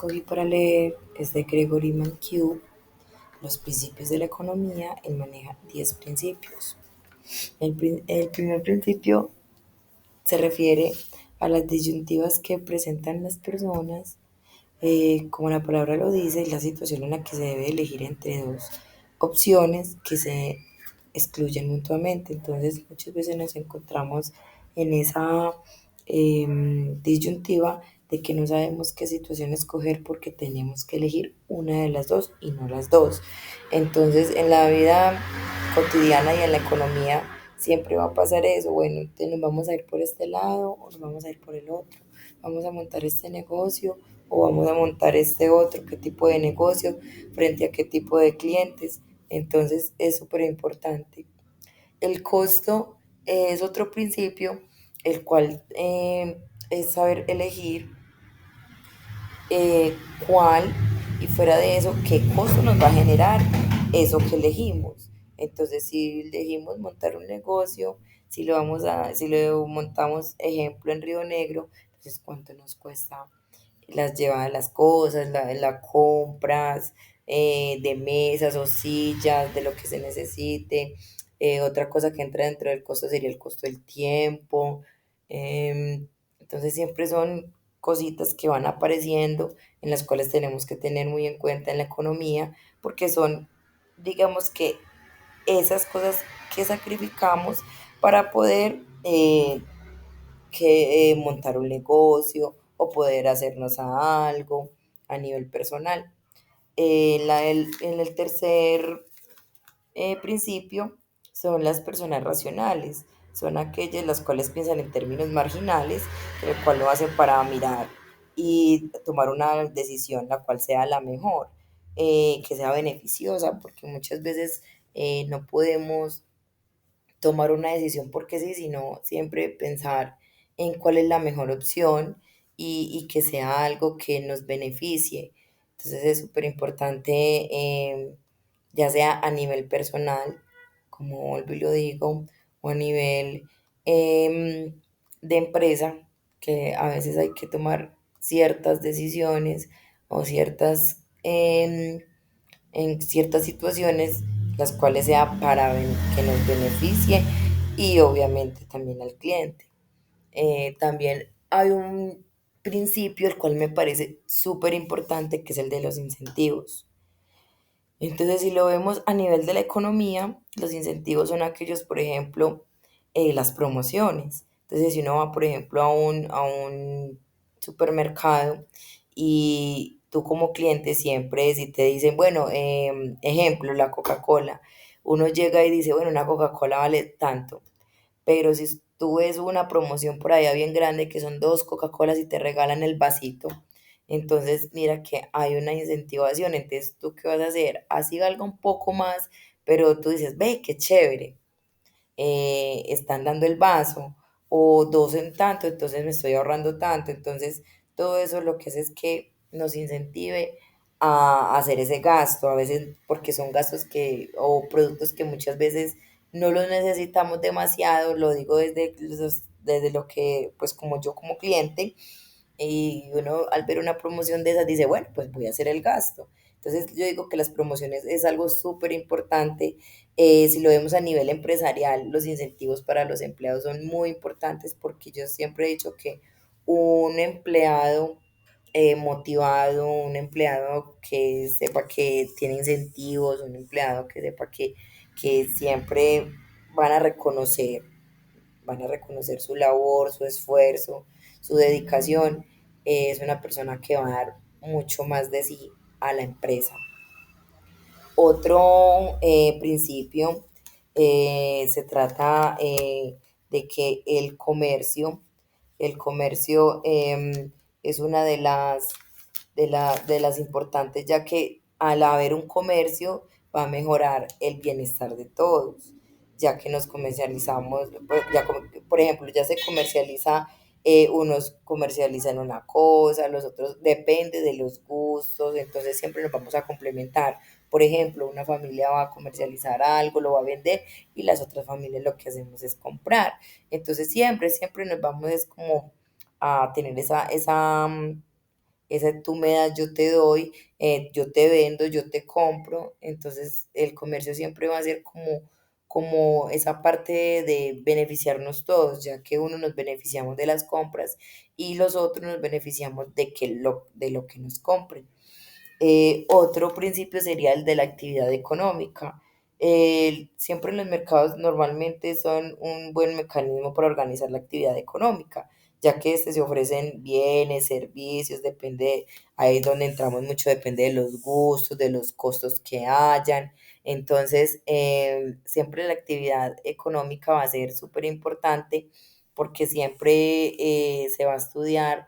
escogí para leer es de Gregory Mankiw, Los principios de la economía. Él maneja 10 principios. El primer principio se refiere a las disyuntivas que presentan las personas, como la palabra lo dice, es la situación en la que se debe elegir entre dos opciones que se excluyen mutuamente. Entonces, muchas veces nos encontramos en esa disyuntiva de que no sabemos qué situación escoger porque tenemos que elegir una de las dos y no las dos. Entonces, en la vida cotidiana y en la economía siempre va a pasar eso. Bueno, entonces nos vamos a ir por este lado o nos vamos a ir por el otro. Vamos a montar este negocio o vamos a montar este otro, qué tipo de negocio, frente a qué tipo de clientes. Entonces es súper importante. El costo es otro principio, el cual es saber elegir cuál, y fuera de eso, qué costo nos va a generar eso que elegimos. Entonces, si elegimos montar un negocio, si lo montamos, ejemplo, en Río Negro, entonces cuánto nos cuesta las llevadas, las cosas, las compras de mesas o sillas, de lo que se necesite. Otra cosa que entra dentro del costo sería el costo del tiempo. Entonces siempre son cositas que van apareciendo en las cuales tenemos que tener muy en cuenta en la economía, porque son, digamos que, esas cosas que sacrificamos para poder montar un negocio o poder hacernos a algo a nivel personal. En el tercer principio son las personas racionales. Son aquellas las cuales piensan en términos marginales, el cual lo hacen para mirar y tomar una decisión la cual sea la mejor, que sea beneficiosa, porque muchas veces no podemos tomar una decisión porque sí, sino siempre pensar en cuál es la mejor opción y que sea algo que nos beneficie. Entonces es súper importante, ya sea a nivel personal, como vuelvo y lo digo, o a nivel de empresa, que a veces hay que tomar ciertas decisiones o ciertas en ciertas situaciones, las cuales sea para que nos beneficie y obviamente también al cliente. También hay un principio el cual me parece súper importante, que es el de los incentivos. Entonces, si lo vemos a nivel de la economía, los incentivos son aquellos, por ejemplo, las promociones. Entonces, si uno va, por ejemplo, a un supermercado y tú como cliente siempre, si te dicen, bueno, ejemplo, la Coca-Cola, uno llega y dice, bueno, una Coca-Cola vale tanto, pero si tú ves una promoción por allá bien grande que son dos Coca-Colas y te regalan el vasito, entonces mira que hay una incentivación. Entonces, ¿tú qué vas a hacer? Así valga un poco más, pero tú dices, ve, qué chévere, están dando el vaso, o dos en tanto, entonces me estoy ahorrando tanto. Entonces, todo eso lo que hace es que nos incentive a hacer ese gasto, a veces porque son gastos o productos que muchas veces no los necesitamos demasiado. Lo digo desde lo que, pues como yo como cliente, y uno al ver una promoción de esas dice, bueno, pues voy a hacer el gasto. Entonces yo digo que las promociones es algo súper importante. Si lo vemos a nivel empresarial, los incentivos para los empleados son muy importantes, porque yo siempre he dicho que un empleado motivado, un empleado que sepa que tiene incentivos, un empleado que sepa que siempre van a reconocer, van a reconocer su labor, su esfuerzo, su dedicación, es una persona que va a dar mucho más de sí a la empresa. Otro principio se trata de que el comercio es una de las importantes, ya que al haber un comercio va a mejorar el bienestar de todos, ya que nos comercializamos, por ejemplo, ya se comercializa, unos comercializan una cosa, los otros depende de los gustos, entonces siempre nos vamos a complementar. Por ejemplo, una familia va a comercializar algo, lo va a vender, y las otras familias lo que hacemos es comprar. Entonces siempre nos vamos es como a tener ese tú me das, yo te doy, yo te vendo, yo te compro. Entonces el comercio siempre va a ser como esa parte de beneficiarnos todos, ya que uno nos beneficiamos de las compras y los otros nos beneficiamos de lo que nos compren. Otro principio sería el de la actividad económica. Siempre los mercados normalmente son un buen mecanismo para organizar la actividad económica, ya que se ofrecen bienes, servicios, depende, ahí es donde entramos mucho, depende de los gustos, de los costos que hayan. Entonces, siempre la actividad económica va a ser súper importante porque siempre se va a estudiar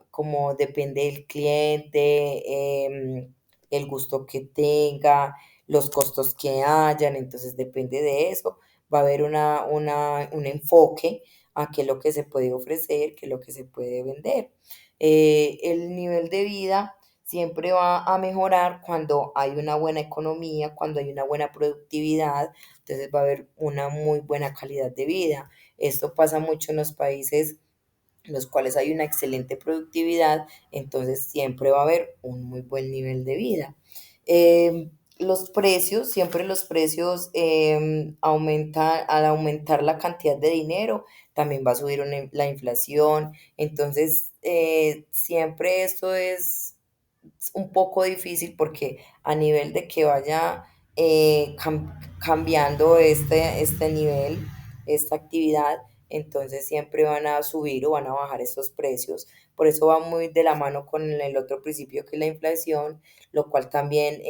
como depende del cliente, el gusto que tenga, los costos que hayan, entonces depende de eso, va a haber un enfoque a qué es lo que se puede ofrecer, qué es lo que se puede vender. El nivel de vida siempre va a mejorar cuando hay una buena economía, cuando hay una buena productividad, entonces va a haber una muy buena calidad de vida. Esto pasa mucho en los países en los cuales hay una excelente productividad, entonces siempre va a haber un muy buen nivel de vida. Los precios, siempre los precios aumentan, al aumentar la cantidad de dinero, también va a subir la inflación, entonces siempre esto es un poco difícil porque a nivel de que vaya cambiando este nivel, esta actividad, entonces siempre van a subir o van a bajar estos precios. Por eso va muy de la mano con el otro principio que es la inflación, lo cual también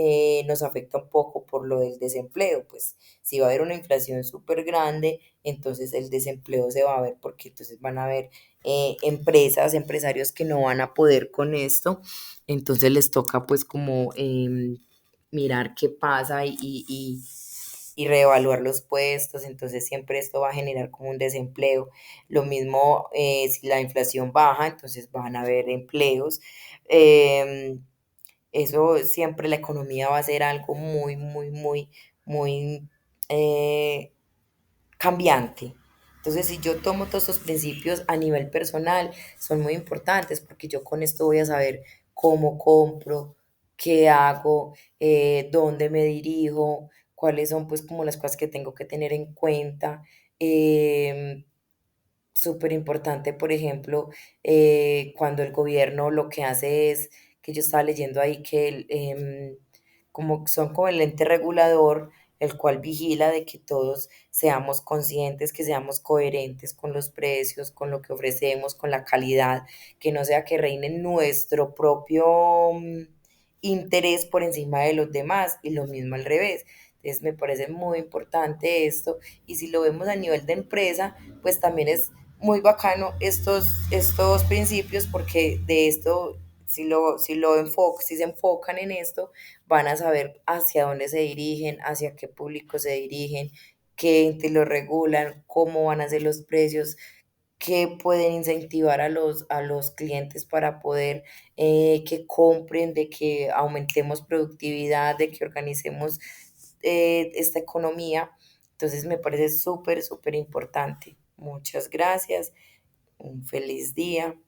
nos afecta un poco por lo del desempleo. Pues si va a haber una inflación súper grande, entonces el desempleo se va a ver porque entonces van a haber empresarios que no van a poder con esto, entonces les toca pues como mirar qué pasa y reevaluar los puestos, entonces siempre esto va a generar como un desempleo. Lo mismo si la inflación baja, entonces van a haber empleos. Eh, Eso siempre la economía va a ser algo muy, muy, muy, muy eh, cambiante. Entonces, si yo tomo todos estos principios a nivel personal, son muy importantes porque yo con esto voy a saber cómo compro, qué hago, dónde me dirijo, cuáles son pues como las cosas que tengo que tener en cuenta. Em, Súper importante, por ejemplo, cuando el gobierno lo que hace es, que yo estaba leyendo ahí que como son como el ente regulador, el cual vigila de que todos seamos conscientes, que seamos coherentes con los precios, con lo que ofrecemos, con la calidad, que no sea que reine nuestro propio interés por encima de los demás y lo mismo al revés. Entonces me parece muy importante esto y si lo vemos a nivel de empresa, pues también es muy bacano estos principios porque de esto, si se enfocan en esto, van a saber hacia dónde se dirigen, hacia qué público se dirigen, qué ente lo regulan, cómo van a ser los precios, qué pueden incentivar a los clientes para poder que compren, de que aumentemos productividad, de que organicemos esta economía. Entonces me parece súper, súper importante. Muchas gracias. Un feliz día.